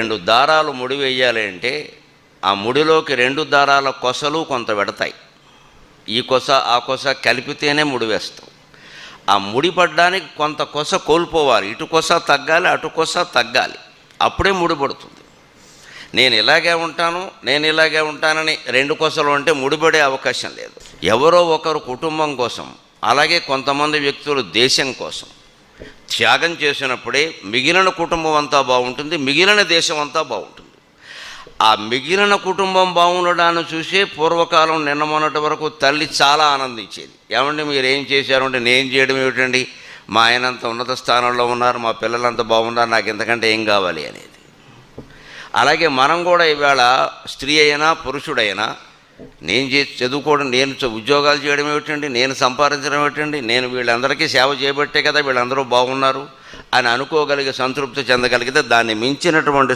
2 దారాలు ముడి వేయాలి అంటే ఆ ముడిలోకి 2 దారాల కొసలు కొంత పెడతాయి. ఈ కొస ఆ కొస కలిపితేనే ముడి వేస్తాం. ఆ ముడి పడ్డానికి కొంత కొస కోల్పోవాలి. ఇటు కొస తగ్గాలి, అటు కొస తగ్గాలి. అప్పుడే ముడి పడుతుంది. నేను ఇలాగే ఉంటానని 2 కొసలు అంటే ముడిపడే అవకాశం లేదు. ఎవరో ఒకరు కుటుంబం కోసం, అలాగే కొంతమంది వ్యక్తులు దేశం కోసం త్యాగం చేసినప్పుడే మిగిలిన కుటుంబం అంతా బాగుంటుంది, మిగిలిన దేశం అంతా బాగుంటుంది. ఆ మిగిలిన కుటుంబం బాగుండడాన్ని చూసే పూర్వకాలం నిన్న మొన్నటి వరకు తల్లి చాలా ఆనందించేది. ఏమంటే మీరు ఏం చేశారు అంటే, నేను చేయడం ఏమిటండి, మా ఆయన అంత ఉన్నత స్థానంలో ఉన్నారు, మా పిల్లలంతా బాగున్నారు, నాకు ఇంతకంటే ఏం కావాలి అనేది. అలాగే మనం కూడా ఇవాళ స్త్రీ అయినా పురుషుడైనా నేను చదువుకోవడం, నేను ఉద్యోగాలు చేయడం ఏమిటండి, నేను సంపాదించడం ఏమిటండి, నేను వీళ్ళందరికీ సేవ చేయబట్టే కదా వీళ్ళందరూ బాగున్నారు అని అనుకోగలిగే, సంతృప్తి చెందగలిగితే దాన్ని మించినటువంటి